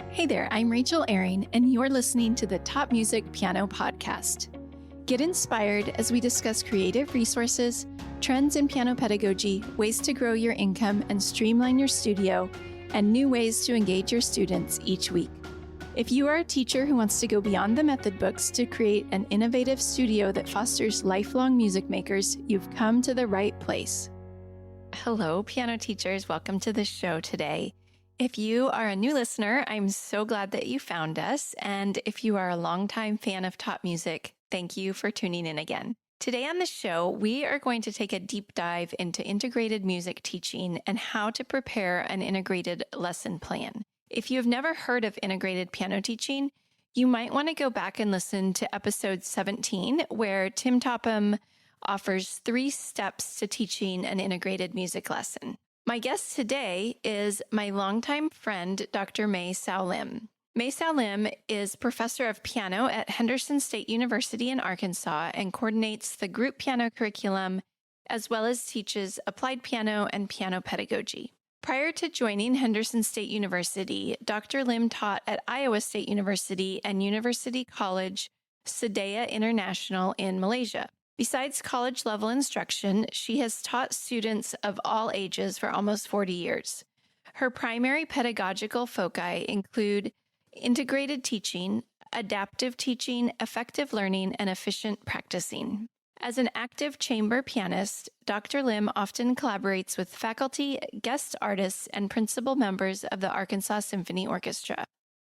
Hey there, I'm Rachel Ehring, and you're listening to the Top Music Piano Podcast. Get inspired as we discuss creative resources, trends in piano pedagogy, ways to grow your income and streamline your studio, and new ways to engage your students each week. If you are a teacher who wants to go beyond the method books to create an innovative studio that fosters lifelong music makers, you've come to the right place. Hello, piano teachers. Welcome to the show today. If you are a new listener, I'm so glad that you found us. And if you are a longtime fan of Top Music, thank you for tuning in again. Today on the show, we are going to take a deep dive into integrated music teaching and how to prepare an integrated lesson plan. If you have never heard of integrated piano teaching, you might want to go back and listen to episode 17, where Tim Topham offers 3 steps to teaching an integrated music lesson. My guest today is my longtime friend, Dr. Tsao-Lim. Tsao-Lim is professor of piano at Henderson State University in Arkansas and coordinates the group piano curriculum, as well as teaches applied piano and piano pedagogy. Prior to joining Henderson State University, Dr. Lim taught at Iowa State University and University College Sadaya International in Malaysia. Besides college-level instruction, she has taught students of all ages for almost 40 years. Her primary pedagogical foci include integrated teaching, adaptive teaching, effective learning, and efficient practicing. As an active chamber pianist, Dr. Lim often collaborates with faculty, guest artists, and principal members of the Arkansas Symphony Orchestra.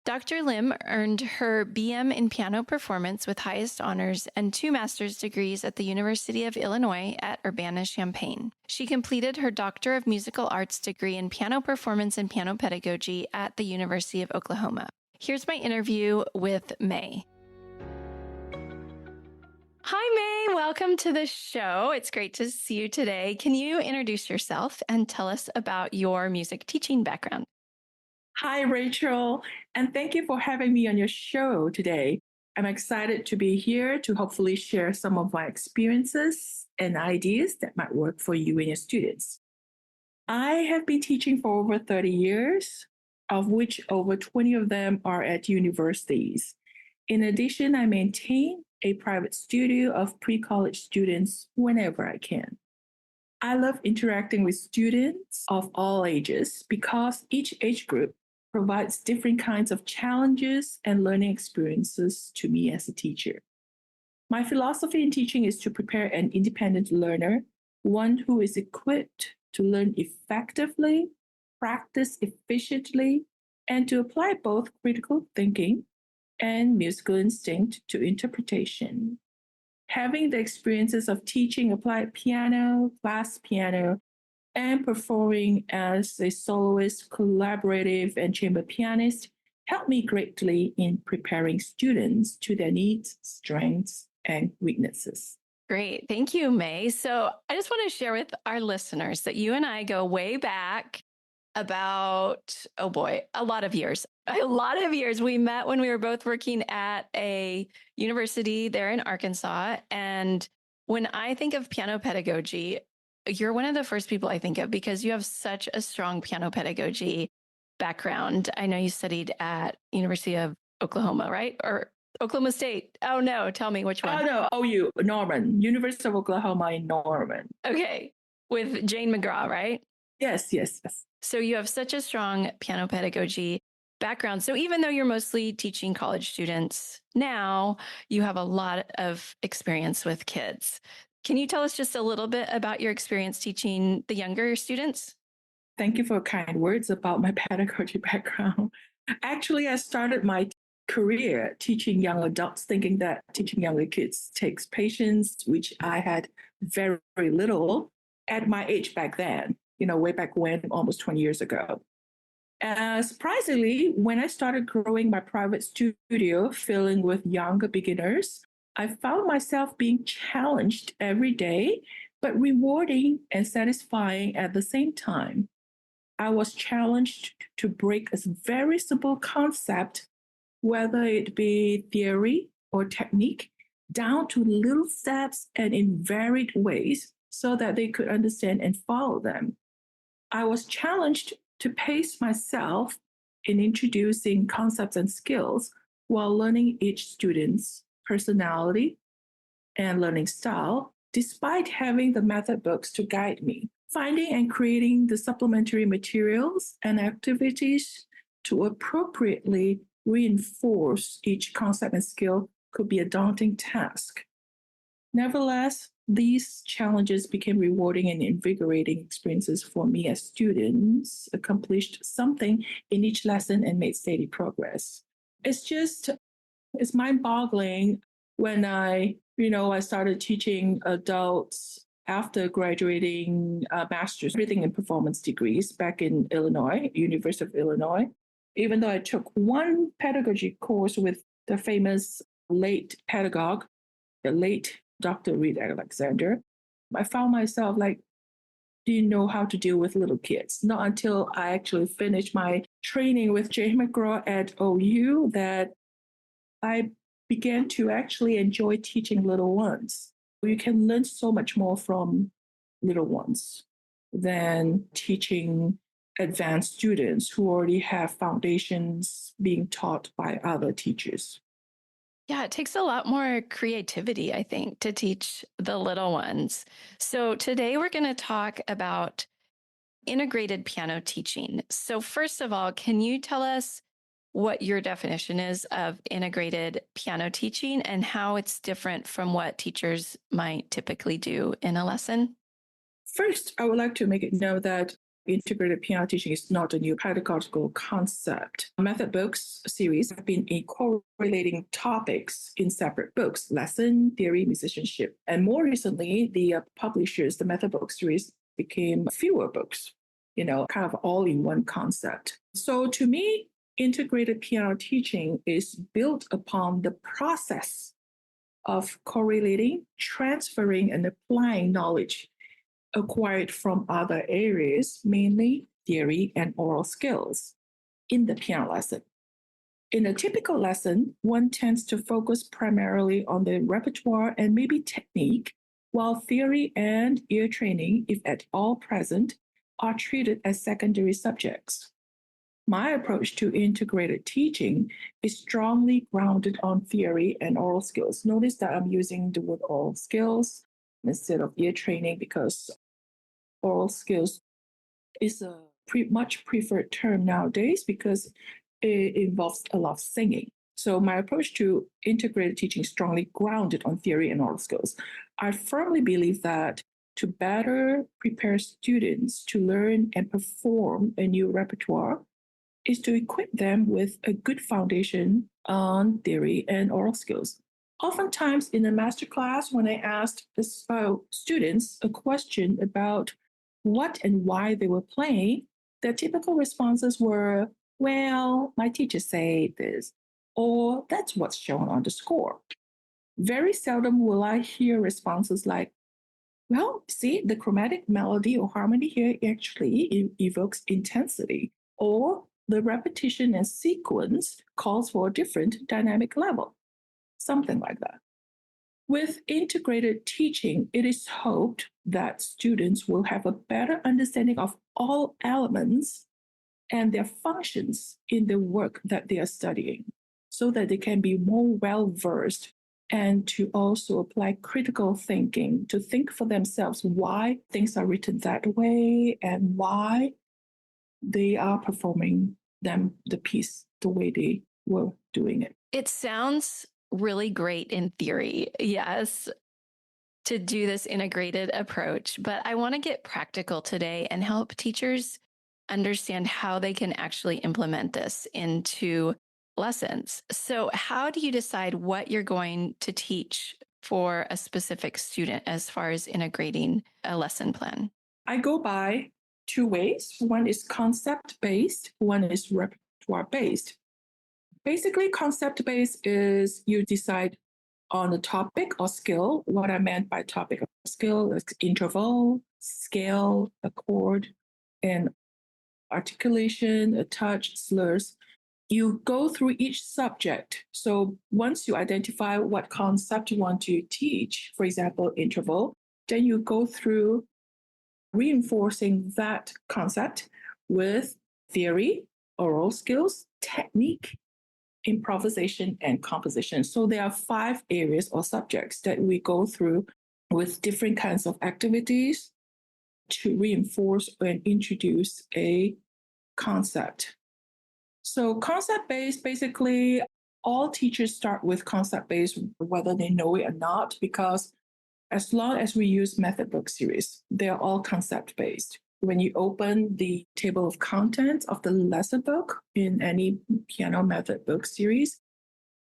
Dr. Lim earned her BM in piano performance with highest honors and 2 master's degrees at the University of Illinois at Urbana-Champaign. She completed her Doctor of Musical Arts degree in piano performance and piano pedagogy at the University of Oklahoma. Here's my interview with May. Hi, May. Welcome to the show. It's great to see you today. Can you introduce yourself and tell us about your music teaching background? Hi, Rachel, and thank you for having me on your show today. I'm excited to be here to hopefully share some of my experiences and ideas that might work for you and your students. I have been teaching for over 30 years, of which over 20 of them are at universities. In addition, I maintain a private studio of pre-college students whenever I can. I love interacting with students of all ages because each age group provides different kinds of challenges and learning experiences to me as a teacher. My philosophy in teaching is to prepare an independent learner, one who is equipped to learn effectively, practice efficiently, and to apply both critical thinking and musical instinct to interpretation. Having the experiences of teaching applied piano, class piano, and performing as a soloist, collaborative, and chamber pianist helped me greatly in preparing students to their needs, strengths, and weaknesses. Great. Thank you, May. So I just want to share with our listeners that you and I go way back about, a lot of years. A lot of years. We met when we were both working at a university there in Arkansas. And when I think of piano pedagogy, you're one of the first people I think of because you have such a strong piano pedagogy background. I know you studied at University of Oklahoma, right? Or Oklahoma State. Oh, no. Tell me which one. Oh, no. OU, Norman. University of Oklahoma in Norman. Okay. With Jane McGraw, right? Yes. So you have such a strong piano pedagogy background. So even though you're mostly teaching college students now, you have a lot of experience with kids. Can you tell us just a little bit about your experience teaching the younger students? Thank you for kind words about my pedagogy background. Actually, I started my career teaching young adults, thinking that teaching younger kids takes patience, which I had very, very little at my age back then, way back when, almost 20 years ago. Surprisingly, when I started growing my private studio, filling with younger beginners, I found myself being challenged every day, but rewarding and satisfying at the same time. I was challenged to break a very simple concept, whether it be theory or technique, down to little steps and in varied ways so that they could understand and follow them. I was challenged to pace myself in introducing concepts and skills while learning each student's personality and learning style, despite having the method books to guide me. Finding and creating the supplementary materials and activities to appropriately reinforce each concept and skill could be a daunting task. Nevertheless, these challenges became rewarding and invigorating experiences for me as students accomplished something in each lesson and made steady progress. It's mind-boggling when I started teaching adults after graduating a master's everything in performance degrees back in Illinois, University of Illinois. Even though I took one pedagogy course with the famous late pedagogue, the late Dr. Reed Alexander, I found myself didn't know how to deal with little kids. Not until I actually finished my training with Jay McGraw at OU that I began to actually enjoy teaching little ones. You can learn so much more from little ones than teaching advanced students who already have foundations being taught by other teachers. Yeah, it takes a lot more creativity, I think, to teach the little ones. So today we're going to talk about integrated piano teaching. So first of all, can you tell us what your definition is of integrated piano teaching and how it's different from what teachers might typically do in a lesson? First, I would like to make it known that integrated piano teaching is not a new pedagogical concept. Method books series have been incorporating topics in separate books, lesson, theory, musicianship. And more recently, the publishers, the method book series became fewer books, kind of all in one concept. So to me, integrated piano teaching is built upon the process of correlating, transferring, and applying knowledge acquired from other areas, mainly theory and aural skills, in the piano lesson. In a typical lesson, one tends to focus primarily on the repertoire and maybe technique, while theory and ear training, if at all present, are treated as secondary subjects. My approach to integrated teaching is strongly grounded on theory and aural skills. Notice that I'm using the word aural skills instead of ear training because aural skills is a much preferred term nowadays because it involves a lot of singing. So my approach to integrated teaching is strongly grounded on theory and aural skills. I firmly believe that to better prepare students to learn and perform a new repertoire is to equip them with a good foundation on theory and aural skills. Oftentimes in a master class, when I asked students a question about what and why they were playing, their typical responses were, well, my teacher said this, or that's what's shown on the score. Very seldom will I hear responses like, well, see, the chromatic melody or harmony here actually evokes intensity, or the repetition and sequence calls for a different dynamic level, something like that. With integrated teaching, it is hoped that students will have a better understanding of all elements and their functions in the work that they are studying, so that they can be more well-versed and to also apply critical thinking to think for themselves why things are written that way and why they are performing the piece the way they were doing it. It sounds really great in theory, yes, to do this integrated approach. But I want to get practical today and help teachers understand how they can actually implement this into lessons. So, how do you decide what you're going to teach for a specific student as far as integrating a lesson plan? I go by two ways. One is concept-based, one is repertoire-based. Basically, concept-based is you decide on the topic or skill. What I meant by topic or skill is interval, scale, a chord, and articulation, a touch, slurs. You go through each subject. So once you identify what concept you want to teach, for example, interval, then you go through reinforcing that concept with theory aural skills, technique, improvisation, and composition. So there are 5 areas or subjects that we go through with different kinds of activities to reinforce and introduce a concept. So concept-based, basically, all teachers start with concept-based, whether they know it or not, because as long as we use method book series, they're all concept-based. When you open the table of contents of the lesson book in any piano method book series,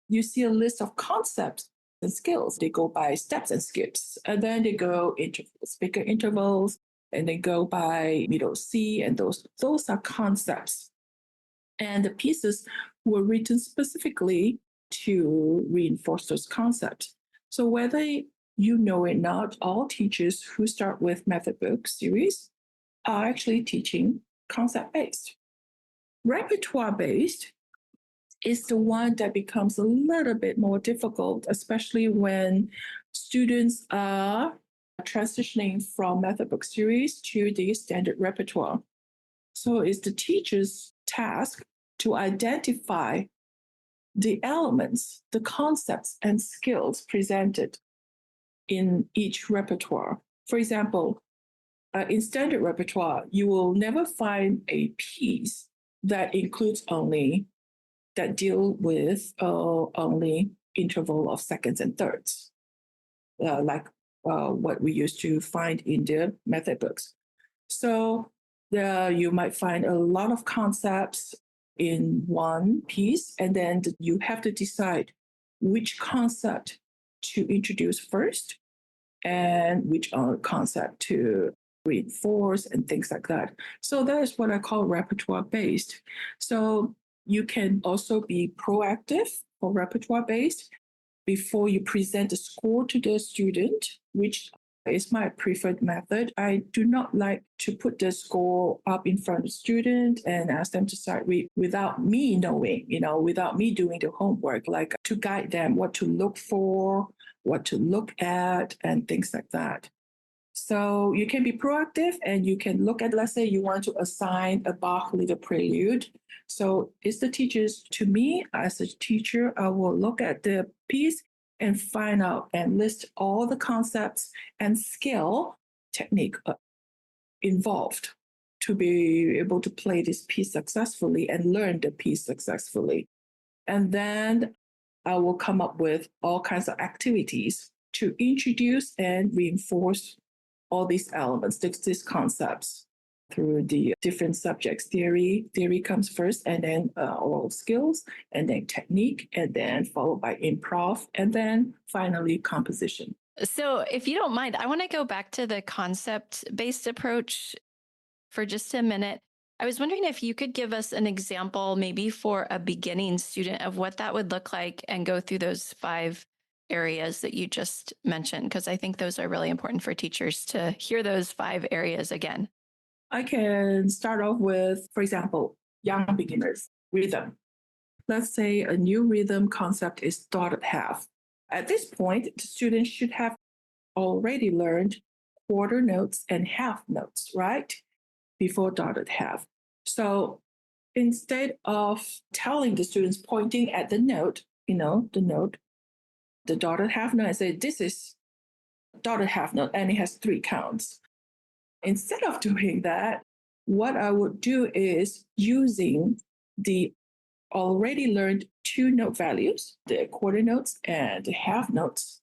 you see a list of concepts and skills. They go by steps and skips, and then they go intervals, bigger intervals, and they go by middle C, and those are concepts. And the pieces were written specifically to reinforce those concepts. So whether you know it or not, all teachers who start with method book series are actually teaching concept-based. Repertoire-based is the one that becomes a little bit more difficult, especially when students are transitioning from method book series to the standard repertoire. So it's the teacher's task to identify the elements, the concepts, and skills presented in each repertoire. For example, in standard repertoire, you will never find a piece that includes that deal with only interval of seconds and thirds, like what we used to find in the method books. So you might find a lot of concepts in one piece, and then you have to decide which concept to introduce first and which concept to reinforce and things like that. So that is what I call repertoire based. So you can also be proactive for repertoire based before you present the score to the student, which is my preferred method. I do not like to put the score up in front of the student and ask them to start without me knowing, without me doing the homework, like to guide them what to look for, what to look at, and things like that. So you can be proactive and you can look at, let's say you want to assign a Bach Lieder Prelude. So it's the teachers, to me, as a teacher, I will look at the piece and find out and list all the concepts and skill technique involved to be able to play this piece successfully and learn the piece successfully. And then I will come up with all kinds of activities to introduce and reinforce all these elements, these concepts through the different subjects. Theory comes first, and then oral skills, and then technique, and then followed by improv, and then finally composition. So if you don't mind, I want to go back to the concept-based approach for just a minute. I was wondering if you could give us an example, maybe for a beginning student, of what that would look like and go through those 5 areas that you just mentioned, because I think those are really important for teachers to hear those 5 areas again. I can start off with, for example, young beginners, rhythm. Let's say a new rhythm concept is dotted half. At this point, the students should have already learned quarter notes and half notes, right? Before dotted half. So instead of telling the students, pointing at the note, the dotted half note, and say, this is dotted half note, and it has 3 counts. Instead of doing that, what I would do is using the already learned 2 note values, the quarter notes and the half notes,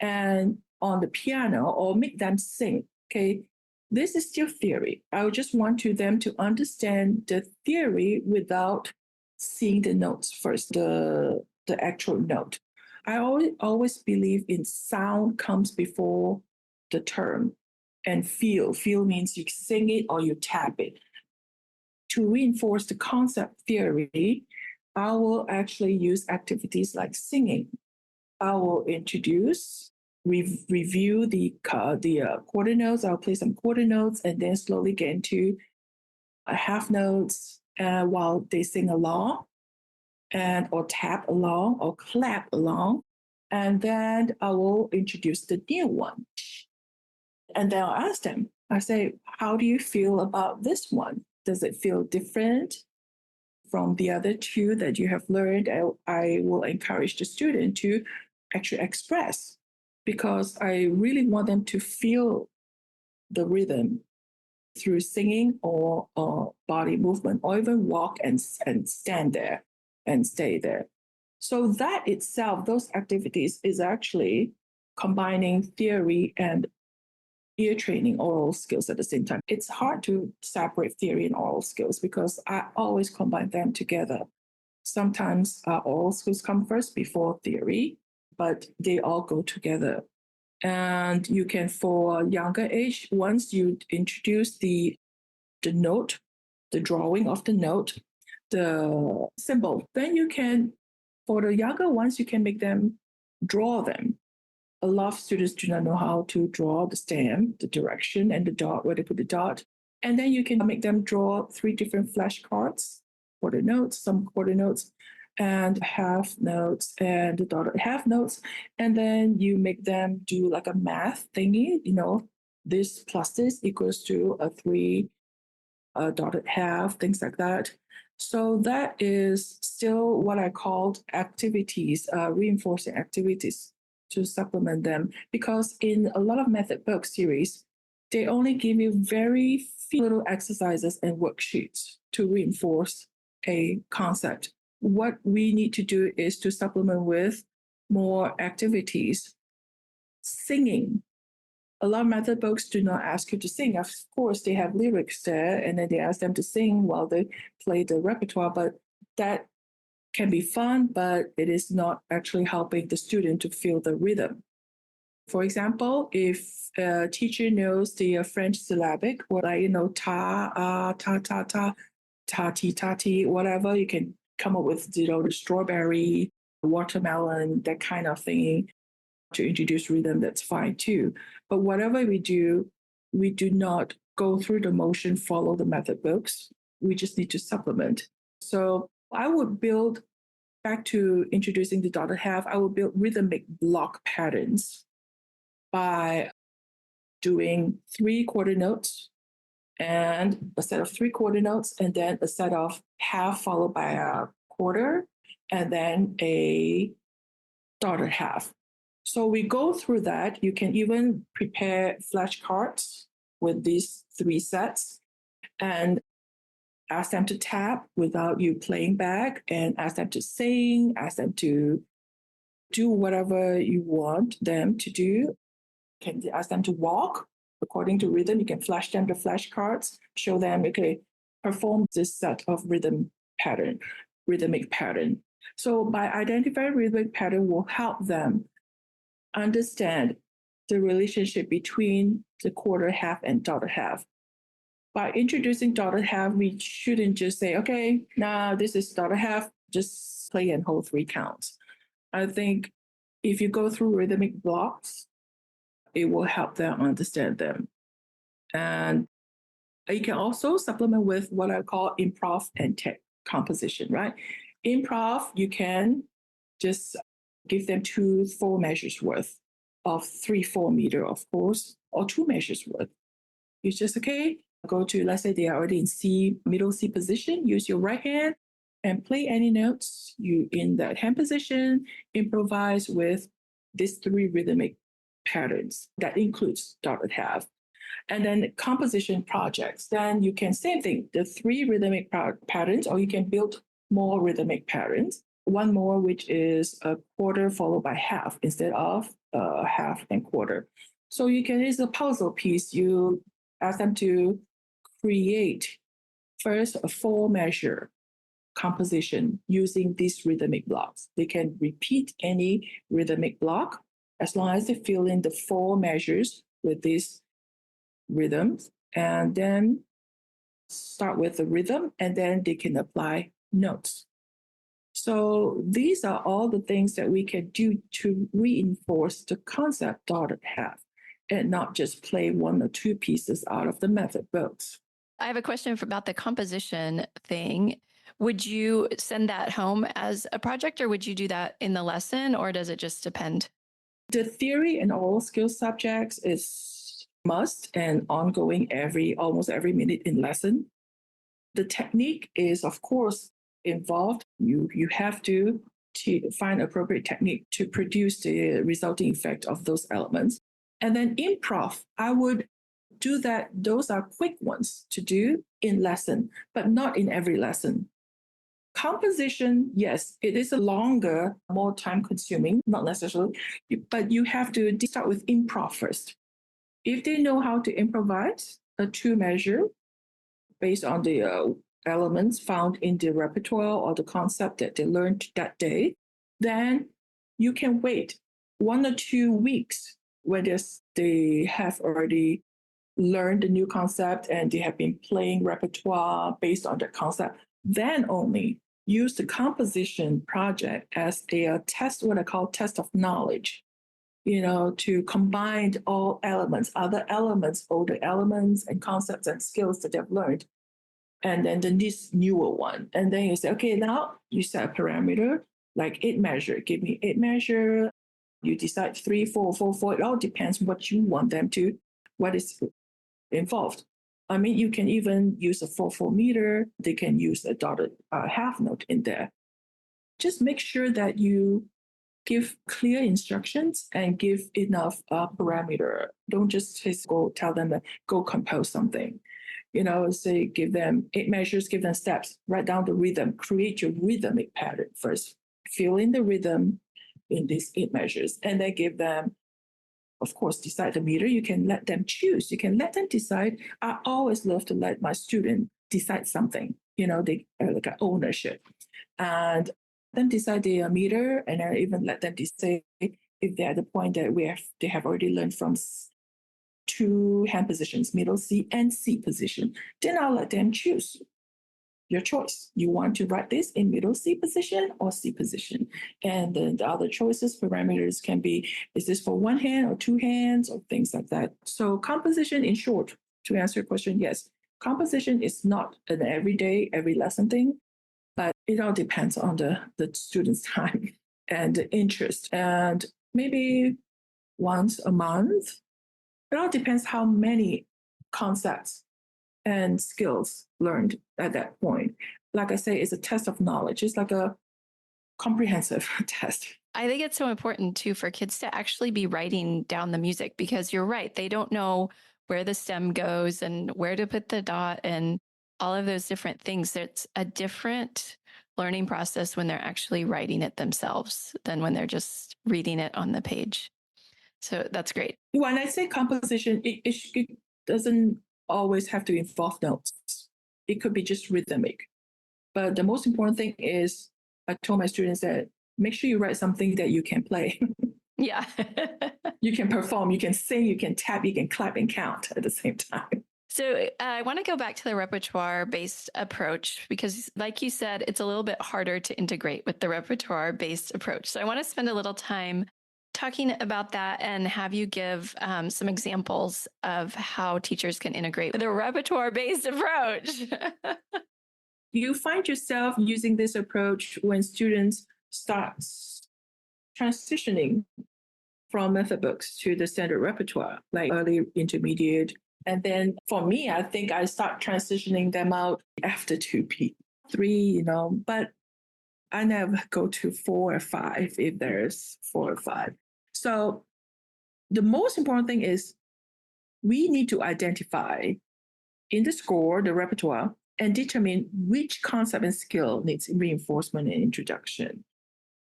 and on the piano, or make them sing. Okay, this is still theory. I would just want them to understand the theory without seeing the notes first, the actual note. I always believe in sound comes before the term, and feel. Feel means you sing it or you tap it. To reinforce the concept theory, I will actually use activities like singing. I will introduce, review the quarter notes. I'll play some quarter notes and then slowly get into half notes while they sing along, or tap along or clap along. And then I will introduce the new one. And then I'll ask them, I say, how do you feel about this one? Does it feel different? from the other two that you have learned, I will encourage the student to actually express because I really want them to feel the rhythm through singing or body movement, or even walk and stand there and stay there. So that itself, those activities is actually combining theory and ear training, oral skills at the same time. It's hard to separate theory and oral skills because I always combine them together. Sometimes oral skills come first before theory, but they all go together. And you can, for younger age, once you introduce the note, the drawing of the note, the symbol, then you can, for the younger ones, you can make them draw them. A lot of students do not know how to draw the stamp, the direction, and the dot, where to put the dot. And then you can make them draw 3 different flashcards, quarter notes, some quarter notes, and half notes, and the dotted half notes. And then you make them do like a math thingy, this plus this equals to a 3 dotted half, things like that. So that is still what I called activities, reinforcing activities to supplement them. Because in a lot of method book series, they only give you very few little exercises and worksheets to reinforce a concept. What we need to do is to supplement with more activities. Singing. A lot of method books do not ask you to sing. Of course, they have lyrics there, and then they ask them to sing while they play the repertoire, but that can be fun, but it is not actually helping the student to feel the rhythm. For example, if a teacher knows the French syllabic, or like, ta, ta, ta, ta, ta, ti, ta, ti, whatever, you can come up with, the strawberry, watermelon, that kind of thing to introduce rhythm, that's fine too. But whatever we do not go through the motion, follow the method books. We just need to supplement. So I would build, back to introducing the dotted half, I would build rhythmic block patterns by doing 3 quarter notes and a set of 3 quarter notes, and then a set of half followed by a quarter, and then a dotted half. So we go through that. You can even prepare flashcards with these 3 sets and ask them to tap without you playing back, and ask them to sing, ask them to do whatever you want them to do. You can ask them to walk according to rhythm. You can flash them the flashcards, show them, okay, perform this set of rhythmic pattern. So by identifying rhythmic pattern will help them understand the relationship between the quarter half and dotted half. By introducing dotted half, we shouldn't just say, okay, now this is dotted half, just play and hold 3 counts. I think if you go through rhythmic blocks, it will help them understand them. And you can also supplement with what I call improv and tech composition, right? Improv, you can just give them 2 4 measures worth of 3/4 meter, of course, or 2 measures worth. It's just, okay, go to, let's say they are already in C, middle C position, use your right hand and play any notes. You in that hand position, improvise with these 3 rhythmic patterns. That includes dotted half. And then composition projects, then you can, same thing, the 3 rhythmic patterns, or you can build more rhythmic patterns. One more, which is a quarter followed by half instead of half and quarter. So you can use a puzzle piece. You ask them to create first a 4 measure composition using these rhythmic blocks. They can repeat any rhythmic block as long as they fill in the 4 measures with these rhythms, and then start with the rhythm, and then they can apply notes. So these are all the things that we can do to reinforce the concept dotted half, and not just play 1 or 2 pieces out of the method books. I have a question about the composition thing. Would you send that home as a project, or would you do that in the lesson, or does it just depend? The theory and oral skills subjects is must and ongoing almost every minute in lesson. The technique is, of course, involved. You have to find appropriate technique to produce the resulting effect of those elements. And then improv, I would do that. Those are quick ones to do in lesson, but not in every lesson. Composition, yes, it is a longer, more time consuming, not necessarily, but you have to start with improv first. If they know how to improvise a two measure based on the elements found in the repertoire or the concept that they learned that day, then you can wait 1 or 2 weeks when they have already learned the new concept and they have been playing repertoire based on that concept. Then only use the composition project as a test, what I call test of knowledge, to combine all elements, other elements, older elements and concepts and skills that they've learned. And then this newer one. And then you say, okay, now you set a parameter, like 8 measure, give me 8 measure. You decide 3, 4, 4, 4. It all depends what you want them to, what is involved. I mean, you can even use a 4/4 meter. They can use a dotted half note in there. Just make sure that you give clear instructions and give enough parameter. Don't just go tell them that go compose something. Say give them 8 measures, give them steps, write down the rhythm, create your rhythmic pattern first. Fill in the rhythm in these 8 measures, and then give them, of course, decide the meter. You can let them choose. You can let them decide. I always love to let my student decide something. They like an ownership, and then decide the meter, and I even let them decide if they're at the point that they have already learned from 2 hand positions, middle C and C position. Then I'll let them choose. Your choice. You want to write this in middle C position or C position. And then the other choices, parameters can be, is this for 1 hand or 2 hands or things like that. So composition, in short, to answer your question, yes, composition is not an everyday, every lesson thing, but it all depends on the student's time and the interest. And maybe once a month, it all depends how many concepts and skills learned at that point. Like I say, it's a test of knowledge. It's like a comprehensive test. I think it's so important too for kids to actually be writing down the music, because you're right. They don't know where the stem goes and where to put the dot and all of those different things. It's a different learning process when they're actually writing it themselves than when they're just reading it on the page. So that's great. When I say composition, it doesn't always have to involve notes. It could be just rhythmic. But the most important thing is, I told my students that make sure you write something that you can play. Yeah. You can perform, you can sing, you can tap, you can clap and count at the same time. So I want to go back to the repertoire-based approach, because like you said, it's a little bit harder to integrate with the repertoire-based approach. So I want to spend a little time talking about that and have you give some examples of how teachers can integrate the repertoire-based approach. You find yourself using this approach when students start transitioning from method books to the standard repertoire, like early, intermediate. And then for me, I think I start transitioning them out after 2P, 3, but I never go to 4 or 5 if there's 4 or 5. So the most important thing is we need to identify in the score, the repertoire, and determine which concept and skill needs reinforcement and introduction.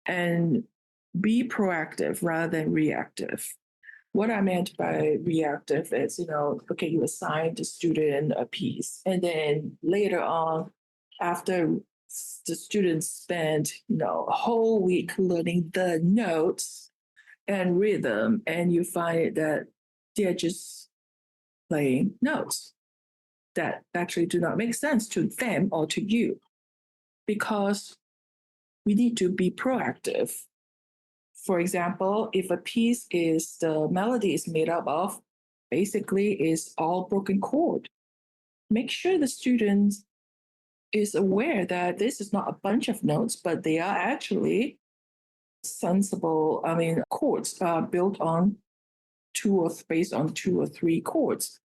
And be proactive rather than reactive. What I meant by reactive is, okay, you assign the student a piece, and then later on, after the students spend, a whole week learning the notes and rhythm, and you find that they're just playing notes that actually do not make sense to them or to you, because we need to be proactive. For example, if a piece is the melody is made up of, basically is all broken chord, make sure the student is aware that this is not a bunch of notes, but they are actually sensible, chords built on based on 2 or 3 chords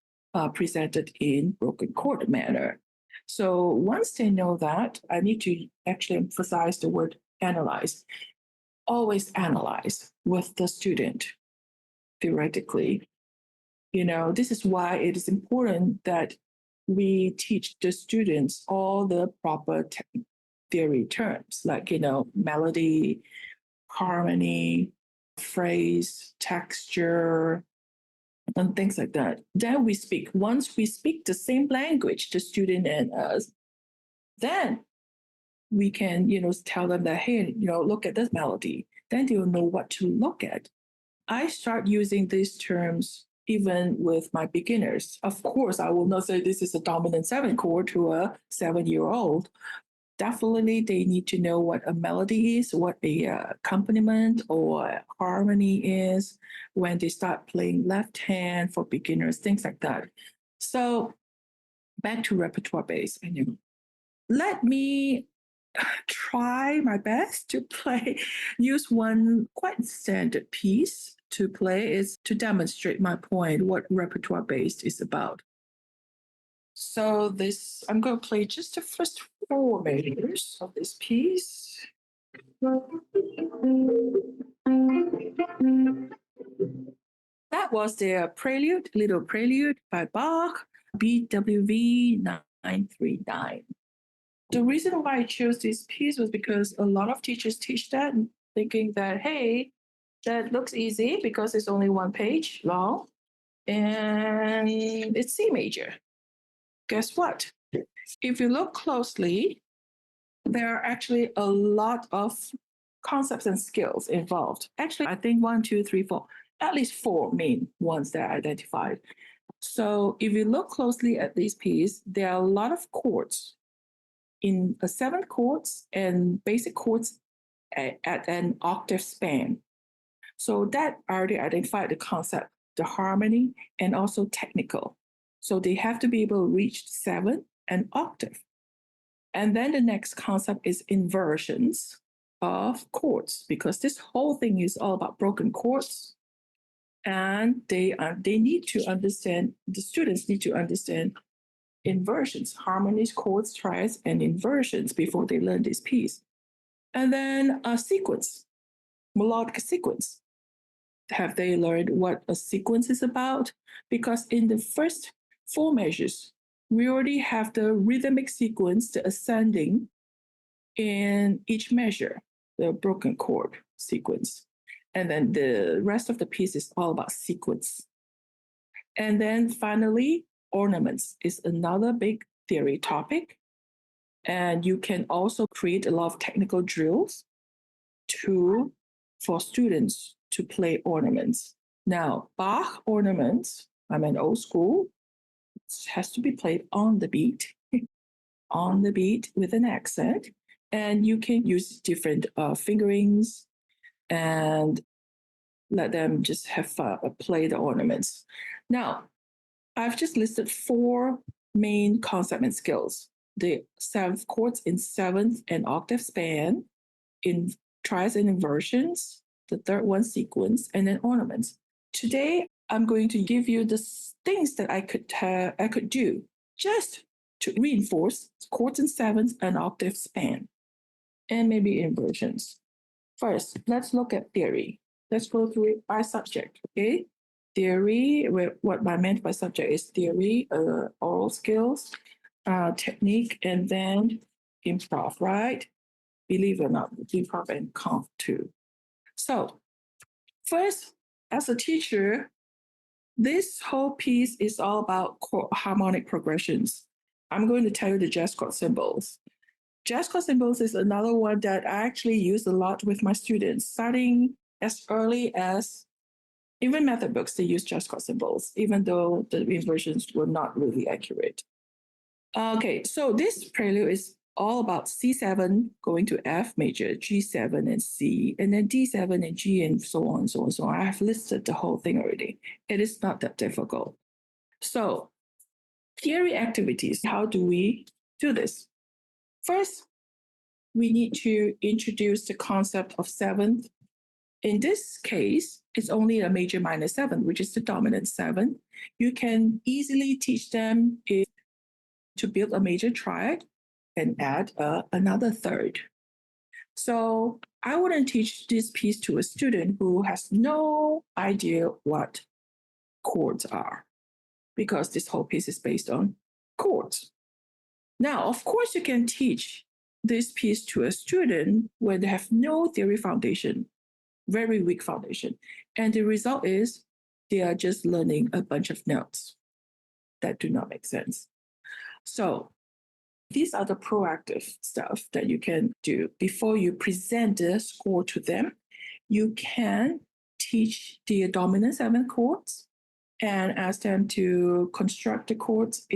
presented in broken chord manner. So once they know that, I need to actually emphasize the word analyze. Always analyze with the student theoretically. This is why it is important that we teach the students all the proper theory terms like, melody, harmony, phrase, texture, and things like that. Then we speak. Once we speak the same language, the student and us, then we can, tell them that, hey, look at this melody. Then they'll know what to look at. I start using these terms even with my beginners. Of course, I will not say this is a dominant seven chord to a 7-year-old. Definitely, they need to know what a melody is, what a accompaniment or harmony is when they start playing left hand for beginners, things like that. So back to repertoire-based. Let me try my best to use one quite standard piece to play is to demonstrate my point, what repertoire-based is about. So I'm going to play just the first 4 measures of this piece. That was the prelude, little prelude by Bach, BWV 939. The reason why I chose this piece was because a lot of teachers teach that thinking that, hey, that looks easy because it's only 1 page long and it's C major. Guess what? If you look closely, there are actually a lot of concepts and skills involved. Actually, I think 1, 2, 3, 4, at least 4 main ones that I identified. So if you look closely at this piece, there are a lot of chords in a 7 chords and basic chords at an octave span. So that already identified the concept, the harmony, and also technical. So they have to be able to reach 7 and octave. And then the next concept is inversions of chords, because this whole thing is all about broken chords. And they need to understand, the students need to understand inversions, harmonies, chords, triads, and inversions before they learn this piece. And then a sequence, melodic sequence. Have they learned what a sequence is about? Because in the first 4 measures, we already have the rhythmic sequence, the ascending in each measure, the broken chord sequence. And then the rest of the piece is all about sequence. And then finally, ornaments is another big theory topic. And you can also create a lot of technical drills for students to play ornaments. Now, Bach ornaments, I'm an old school, it has to be played on the beat, on the beat with an accent. And you can use different fingerings and let them just have play the ornaments. Now, I've just listed 4 main concepts and skills. The 7th chords in 7th and octave span, in triads and inversions, the 3rd one sequence, and then ornaments. Today, I'm going to give you the things that I could do just to reinforce chords in 7th and octave span, and maybe inversions. First, let's look at theory. Let's go through it by subject, okay? Theory, what I meant by subject is theory, aural skills, technique, and then improv, right? Believe it or not, improv and comp too. So first, as a teacher, this whole piece is all about harmonic progressions. I'm going to tell you the jazz chord symbols. Jazz chord symbols is another one that I actually use a lot with my students, starting as early as even method books, they use jazz chord symbols, even though the inversions were not really accurate. Okay, so this prelude is all about C7 going to F major, G7 and C, and then D7 and G, and so on and so on and so on. I have listed the whole thing already. It is not that difficult. So theory activities, how do we do this? First, we need to introduce the concept of 7th. In this case, it's only a major minor 7, which is the dominant 7. You can easily teach them to build a major triad and add another third. So I wouldn't teach this piece to a student who has no idea what chords are, because this whole piece is based on chords. Now, of course, you can teach this piece to a student when they have no theory foundation, very weak foundation. And the result is they are just learning a bunch of notes that do not make sense. So these are the proactive stuff that you can do before you present the score to them. You can teach the dominant 7 chords and ask them to construct the chords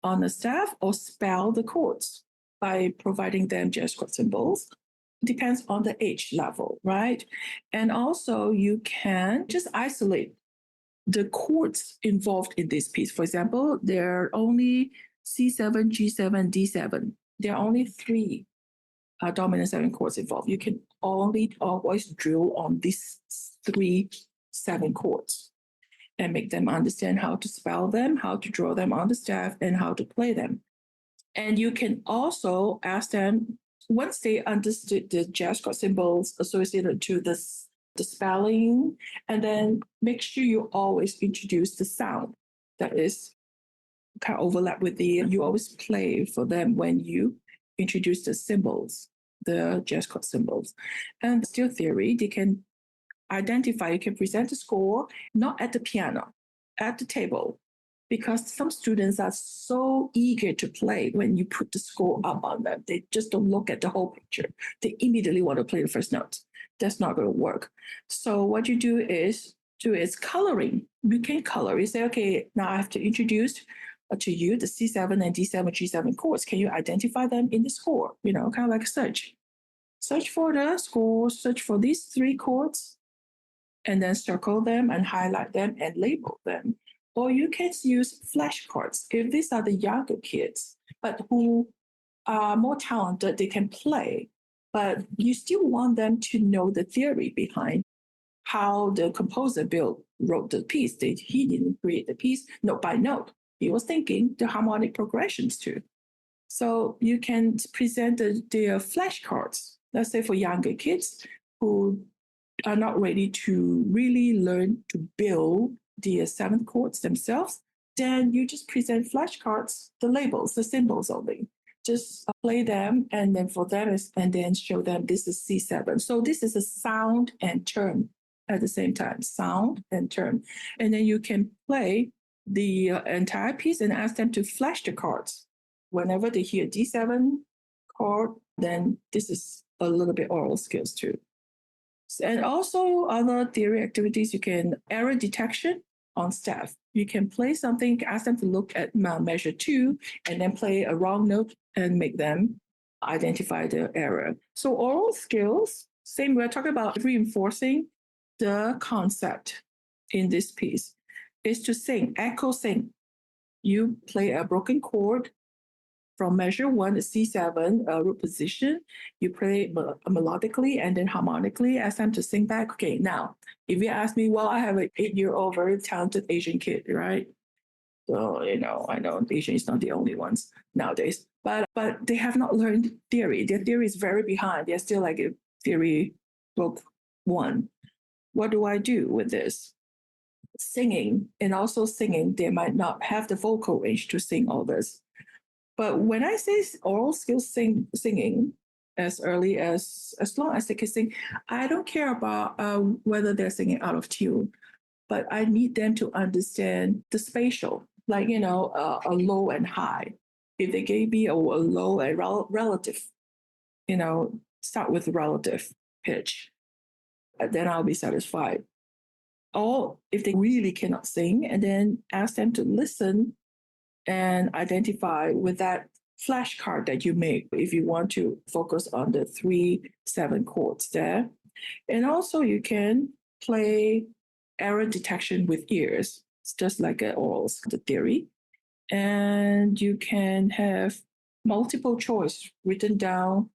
on the staff or spell the chords by providing them jazz chord symbols. Depends on the age level, right? And also you can just isolate the chords involved in this piece. For example, there are only C7, G7, D7. There are only 3 dominant 7 chords involved. You can only always drill on these 3 7 chords and make them understand how to spell them, how to draw them on the staff, and how to play them. And you can also ask them, once they understood the jazz chord symbols associated to the spelling, and then make sure you always introduce the sound that is kind of overlap with you always play for them when you introduce the symbols, the jazz chord symbols. And still theory, they can identify, you can present the score, not at the piano, at the table, because some students are so eager to play when you put the score up on them. They just don't look at the whole picture. They immediately want to play the first notes. That's not going to work. So what you do is coloring. You can color. You say, okay, now I have to introduce to you the C7 and D7, G7 chords. Can you identify them in the score? Kind of like a search. Search for the score, search for these 3 chords, and then circle them and highlight them and label them. Or you can use flashcards. If these are the younger kids, but who are more talented, they can play, but you still want them to know the theory behind how the composer wrote the piece. He didn't create the piece note by note. He was thinking the harmonic progressions too. So you can present the flashcards, let's say for younger kids who are not ready to really learn to build the 7 chords themselves, then you just present flashcards, the labels, the symbols only. Just play them, and then for them, and then show them this is C7. So this is a sound and term at the same time, sound and term. And then you can play the entire piece and ask them to flash the cards. Whenever they hear D7 chord, then this is a little bit aural skills too. And also other theory activities, you can error detection on staff. You can play something, ask them to look at measure 2, and then play a wrong note and make them identify the error. So aural skills, same, we're talking about reinforcing the concept in this piece, is to sing, echo sing. You play a broken chord from measure 1, the C7 root position. You play melodically and then harmonically, ask them to sing back. Okay, now, if you ask me, well, I have an 8-year-old very talented Asian kid, right? So, I know Asian is not the only ones nowadays, but they have not learned theory. Their theory is very behind. They're still like a theory book 1. What do I do with this? Singing, and also singing, they might not have the vocal range to sing all this. But when I say aural skills singing as early as long as they can sing, I don't care about whether they're singing out of tune, but I need them to understand the spatial, like, a low and high. If they gave me a low and relative, start with relative pitch, then I'll be satisfied. Or if they really cannot sing, and then ask them to listen and identify with that flashcard that you make if you want to focus on the 3 7 chords there. And also you can play error detection with ears. It's just like an aural theory. And you can have multiple choice written down,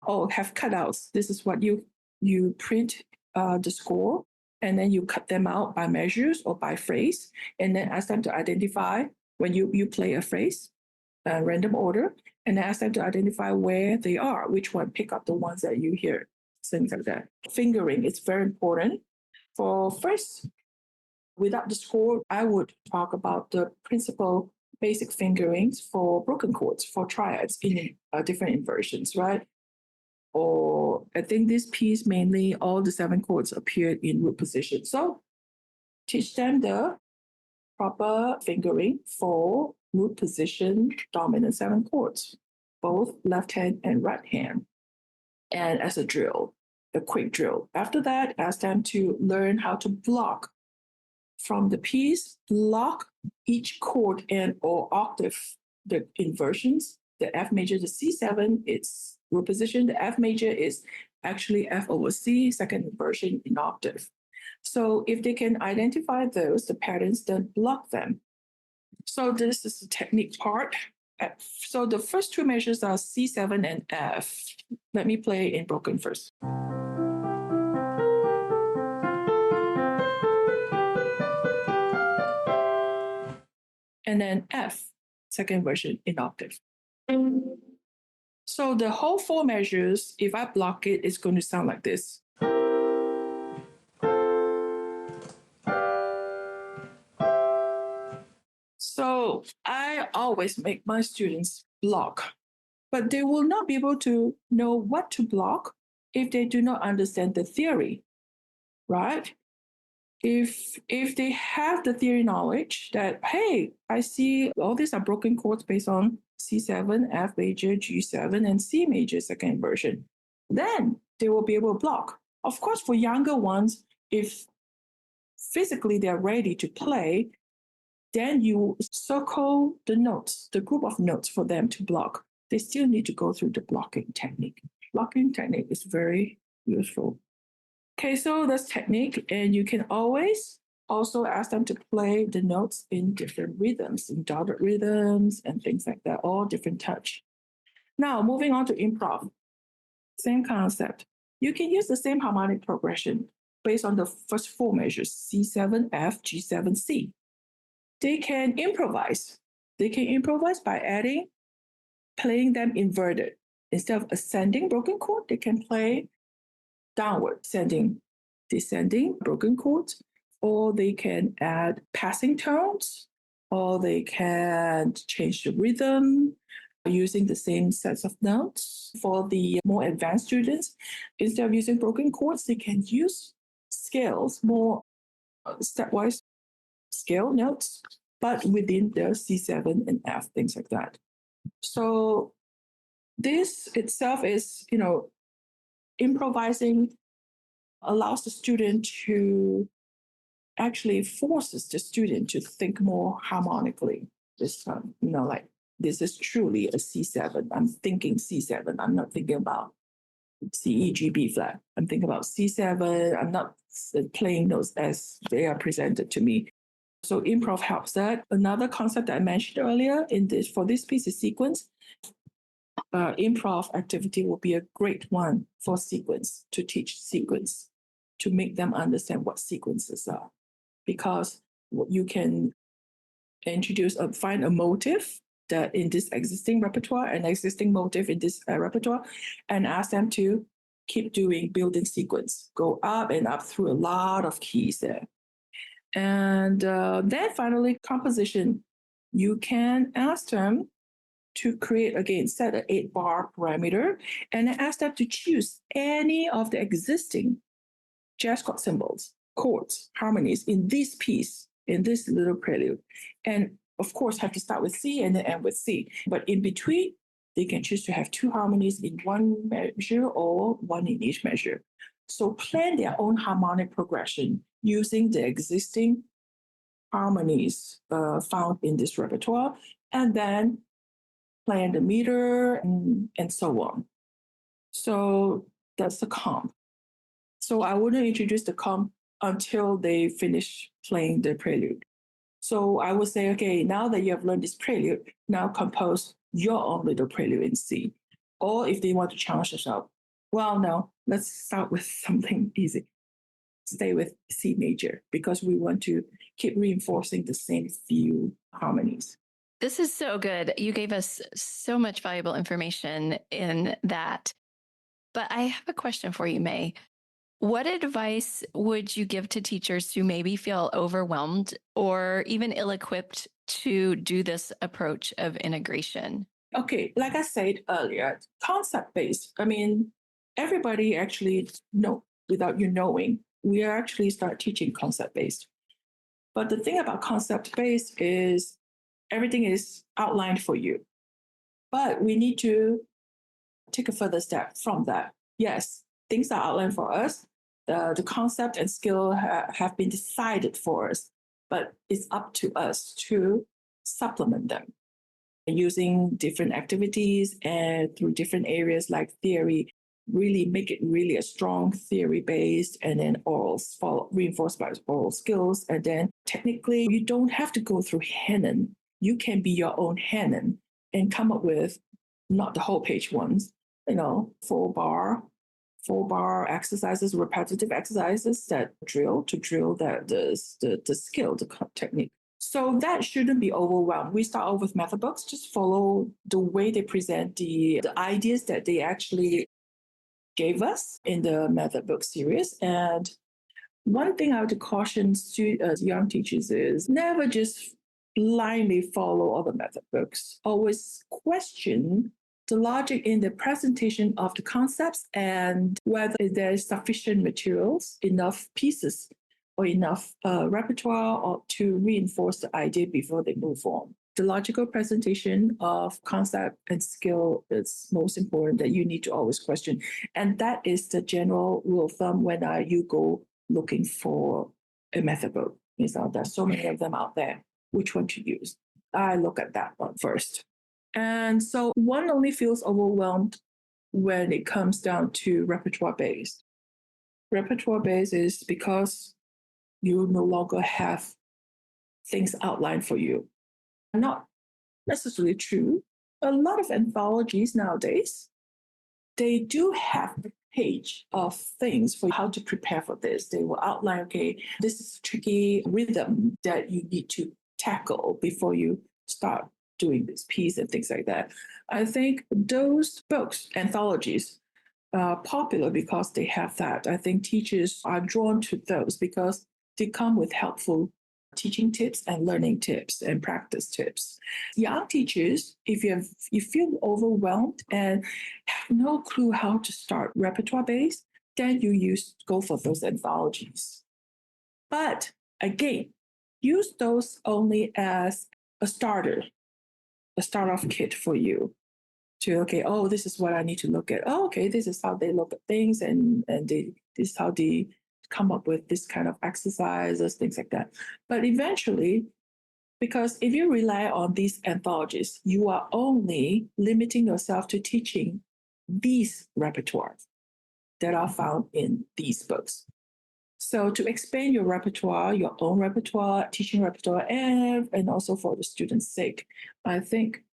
or have cutouts. This is what you print the score, and then you cut them out by measures or by phrase, and then ask them to identify when you play a phrase, random order, and ask them to identify where they are, which one, pick up the ones that you hear, things like that. Fingering is very important. For first, without the score, I would talk about the principal basic fingerings for broken chords, for triads in different inversions, right? Or I think this piece mainly all the 7 chords appeared in root position. So teach them the proper fingering for root position dominant 7 chords, both left hand and right hand. And as a drill, a quick drill. After that, ask them to learn how to block from the piece, block each chord and or octave, the inversions. The F major, the C7, it's root position. The F major is actually F over C, second inversion in octave. So if they can identify those, the patterns, then block them. So this is the technique part. So the first 2 measures are C7 and F. Let me play in broken first. And then F, second version in octave. So the whole 4 measures, if I block it, it's going to sound like this. So I always make my students block, but they will not be able to know what to block if they do not understand the theory, right? If they have the theory knowledge that, hey, I see all these are broken chords based on C7, F major, G7, and C major second inversion, then they will be able to block. Of course, for younger ones, if physically they're ready to play, then you circle the notes, the group of notes for them to block. They still need to go through the blocking technique. Blocking technique is very useful. Okay, so that's technique, and you can always also ask them to play the notes in different rhythms, in dotted rhythms and things like that, all different touch. Now, moving on to improv. Same concept. You can use the same harmonic progression based on the first 4 measures, C7, F, G7, C. They can improvise. They can improvise by playing them inverted. Instead of ascending broken chord, they can play downward, descending broken chords, or they can add passing tones, or they can change the rhythm using the same sets of notes. For the more advanced students, instead of using broken chords, they can use scales, more stepwise scale notes, but within the C7 and F, things like that. So this itself is, improvising allows the student to actually forces the student to think more harmonically. This time, like this is truly a C7. I'm thinking C7. I'm not thinking about C, E, G, B flat. I'm thinking about C7. I'm not playing those as they are presented to me. So improv helps that. Another concept that I mentioned earlier for this piece is sequence. Improv activity will be a great one for sequence, to teach sequence, to make them understand what sequences are. Because you can find a motive that in this existing repertoire, an existing motive in this repertoire, and ask them to keep building sequence, go up and up through a lot of keys there. And then finally, composition. You can ask them to create, again, set an 8-bar parameter, and ask them to choose any of the existing jazz chord symbols, chords, harmonies in this piece, in this little prelude. And of course, have to start with C and then end with C. But in between, they can choose to have 2 harmonies in one measure or one in each measure. So plan their own harmonic progression using the existing harmonies found in this repertoire, and then plan the meter and so on. So that's the comp. So I wouldn't introduce the comp until they finish playing the prelude. So I would say, okay, now that you have learned this prelude, now compose your own little prelude in C. Or if they want to challenge themselves, well, no, let's start with something easy. Stay with C major, because we want to keep reinforcing the same few harmonies. This is so good. You gave us so much valuable information in that. But I have a question for you, May. What advice would you give to teachers who maybe feel overwhelmed or even ill-equipped to do this approach of integration? Okay, like I said earlier, concept based. I mean, everybody actually know without you knowing, we actually start teaching concept based. But the thing about concept based is everything is outlined for you. But we need to take a further step from that. Yes, things are outlined for us. The concept and skill have been decided for us, but it's up to us to supplement them using different activities and through different areas like theory, really make it really a strong theory based, and then oral reinforced by oral skills. And then technically, you don't have to go through Hannon. You can be your own Hannon and come up with not the whole page ones, full bar exercises, repetitive exercises that drill the skill, the technique. So that shouldn't be overwhelmed. We start off with method books, just follow the way they present the ideas that they actually gave us in the method book series. And one thing I would caution young teachers is never just blindly follow all the method books. Always question the logic in the presentation of the concepts and whether there is sufficient materials, enough pieces, or enough repertoire or to reinforce the idea before they move on. The logical presentation of concept and skill is most important that you need to always question. And that is the general rule of thumb when you go looking for a method book. There's so many of them out there. Which one to use? I look at that one first. And so one only feels overwhelmed when it comes down to repertoire-based. Repertoire-based is because you no longer have things outlined for you. Not necessarily true. A lot of anthologies nowadays, they do have a page of things for how to prepare for this. They will outline, okay, this is a tricky rhythm that you need to tackle before you start doing this piece and things like that. I think those books, anthologies, are popular because they have that. I think teachers are drawn to those because they come with helpful teaching tips and learning tips and practice tips. Young teachers, if you feel overwhelmed and have no clue how to start repertoire-based, then you go for those anthologies. But again, use those only as a start-off kit for you to, okay, oh, this is what I need to look at. Oh, okay, this is how they look at things, and this is how they come up with this kind of exercises, things like that. But eventually, because if you rely on these anthologies, you are only limiting yourself to teaching these repertoires that are found in these books. So to expand your repertoire, your own repertoire, teaching repertoire, and also for the students' sake, I think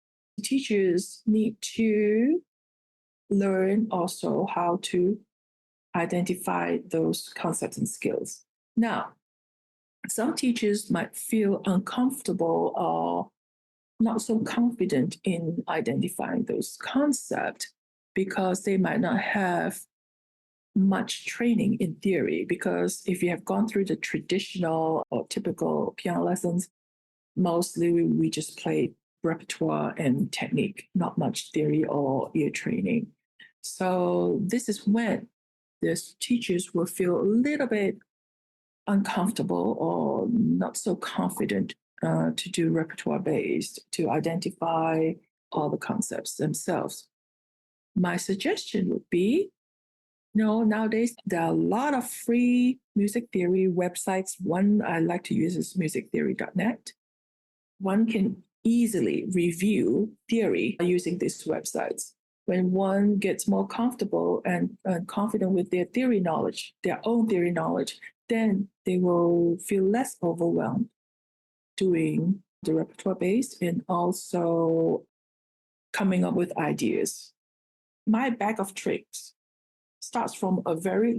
teachers need to learn also how to identify those concepts and skills. Now, some teachers might feel uncomfortable or not so confident in identifying those concepts because they might not have much training in theory. Because if you have gone through the traditional or typical piano lessons, mostly we just play repertoire and technique, not much theory or ear training. So this is when the teachers will feel a little bit uncomfortable or not so confident to do repertoire-based, to identify all the concepts themselves. My suggestion would be, nowadays there are a lot of free music theory websites. One I like to use is musictheory.net. One can easily review theory using these websites. When one gets more comfortable and confident with their own theory knowledge, then they will feel less overwhelmed doing the repertoire-based and also coming up with ideas. My bag of tricks starts from a very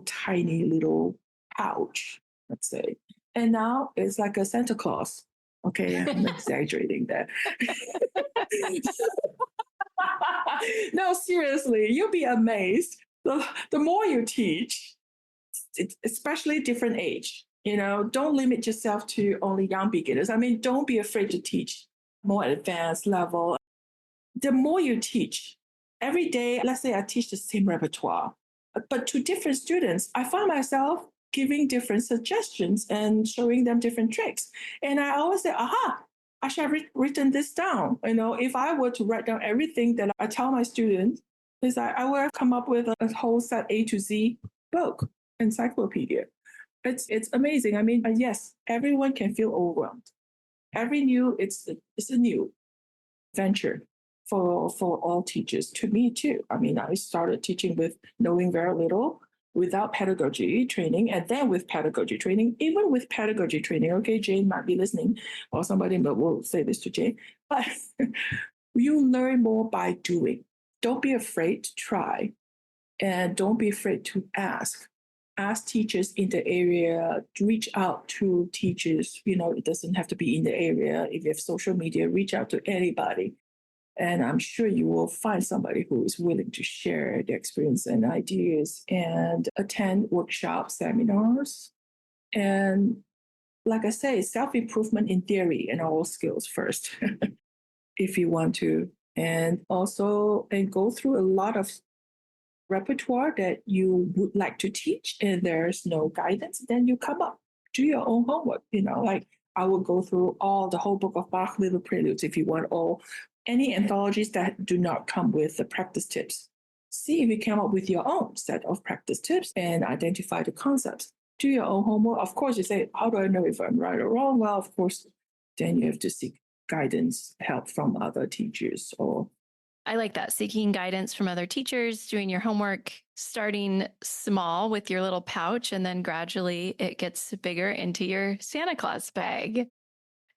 tiny little pouch, let's say. And now it's like a Santa Claus. Okay, I'm exaggerating there. No, seriously, you'll be amazed. The more you teach, especially different age, don't limit yourself to only young beginners. I mean, don't be afraid to teach more advanced level. The more you teach, every day, let's say I teach the same repertoire, but to different students, I find myself giving different suggestions and showing them different tricks. And I always say, aha, I should have written this down. If I were to write down everything that I tell my students, is I would have come up with a whole set A to Z book, encyclopedia. It's amazing. I mean, yes, everyone can feel overwhelmed. It's a new venture for all teachers. To me too. I mean, I started teaching with knowing very little, without pedagogy training, and then with pedagogy training. Even with pedagogy training, okay, Jane might be listening, or somebody will say this to Jane, but you learn more by doing. Don't be afraid to try, and don't be afraid to ask. Ask teachers in the area, reach out to teachers. It doesn't have to be in the area. If you have social media, reach out to anybody. And I'm sure you will find somebody who is willing to share their experience and ideas and attend workshops, seminars. And like I say, self-improvement in theory and all skills first, if you want to. And also, and go through a lot of repertoire that you would like to teach and there's no guidance, then you come up, do your own homework. Like I will go through the whole book of Bach Little Preludes if you want, any anthologies that do not come with the practice tips. See if you come up with your own set of practice tips and identify the concepts. Do your own homework. Of course, you say, how do I know if I'm right or wrong? Well, of course, then you have to seek guidance, help from other teachers. I like that. Seeking guidance from other teachers, doing your homework, starting small with your little pouch, and then gradually it gets bigger into your Santa Claus bag.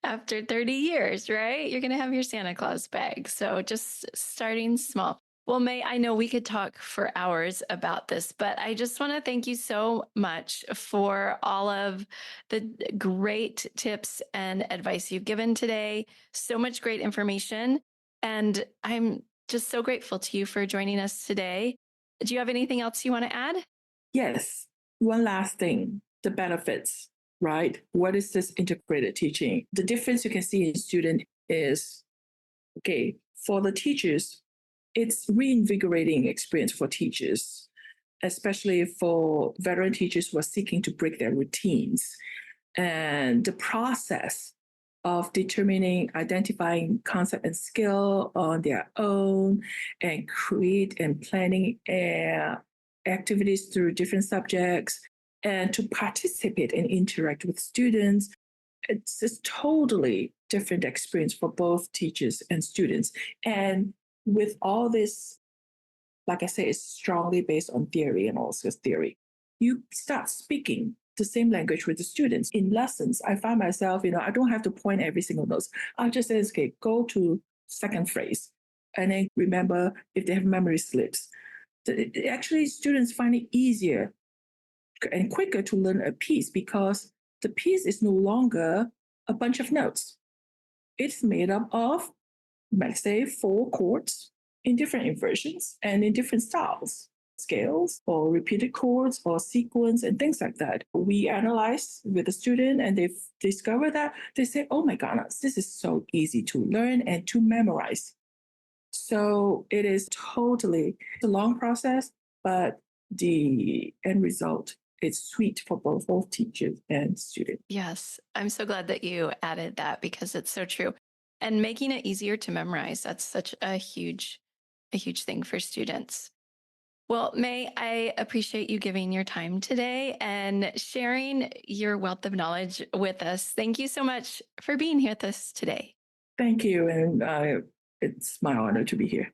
After 30 years, right? You're going to have your Santa Claus bag. So just starting small. Well, May, I know we could talk for hours about this, but I just want to thank you so much for all of the great tips and advice you've given today. So much great information. And I'm just so grateful to you for joining us today. Do you have anything else you want to add? Yes. One last thing, the benefits. Right? What is this integrated teaching? The difference you can see in student is, okay, for the teachers, it's reinvigorating experience for teachers, especially for veteran teachers who are seeking to break their routines. And the process of identifying concept and skill on their own and create and planning activities through different subjects, and to participate and interact with students. It's a totally different experience for both teachers and students. And with all this, like I say, it's strongly based on theory and also theory. You start speaking the same language with the students. In lessons, I find myself, I don't have to point every single note. I'll just say, okay, go to second phrase. And then remember if they have memory slips. Actually, students find it easier and quicker to learn a piece because the piece is no longer a bunch of notes. It's made up of, let's say, 4 chords in different inversions and in different styles, scales or repeated chords or sequence and things like that. We analyze with the student and they discover that they say, oh my goodness, this is so easy to learn and to memorize. So it is totally a long process, but the end result is sweet for both teachers and students. Yes, I'm so glad that you added that because it's so true. And making it easier to memorize, that's such a huge thing for students. Well, May, I appreciate you giving your time today and sharing your wealth of knowledge with us. Thank you so much for being here with us today. Thank you. And it's my honor to be here.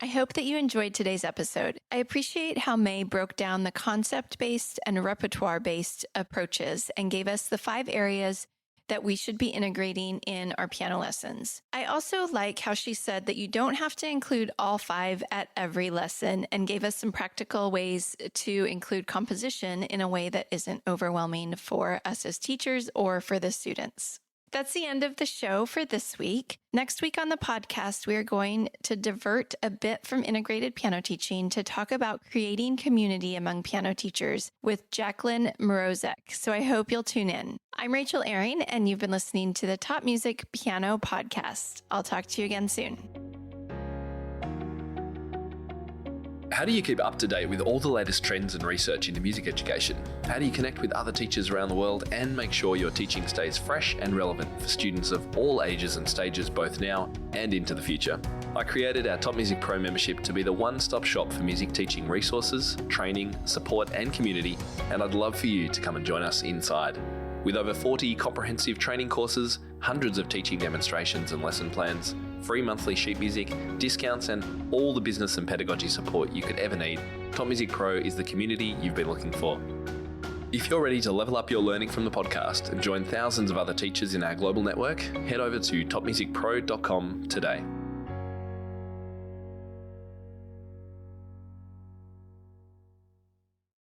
I hope that you enjoyed today's episode. I appreciate how May broke down the concept-based and repertoire-based approaches and gave us the 5 areas that we should be integrating in our piano lessons. I also like how she said that you don't have to include all 5 at every lesson, and gave us some practical ways to include composition in a way that isn't overwhelming for us as teachers or for the students. That's the end of the show for this week. Next week on the podcast, we are going to divert a bit from integrated piano teaching to talk about creating community among piano teachers with Jacqueline Morozek. So I hope you'll tune in. I'm Rachel Ehring, and you've been listening to the Top Music Piano Podcast. I'll talk to you again soon. How do you keep up to date with all the latest trends and research into music education? How do you connect with other teachers around the world and make sure your teaching stays fresh and relevant for students of all ages and stages, both now and into the future? I created our Top Music Pro membership to be the one-stop shop for music teaching resources, training, support and community, and I'd love for you to come and join us inside. With over 40 comprehensive training courses, hundreds of teaching demonstrations and lesson plans, free monthly sheet music, discounts, and all the business and pedagogy support you could ever need, Top Music Pro is the community you've been looking for. If you're ready to level up your learning from the podcast and join thousands of other teachers in our global network, head over to topmusicpro.com today.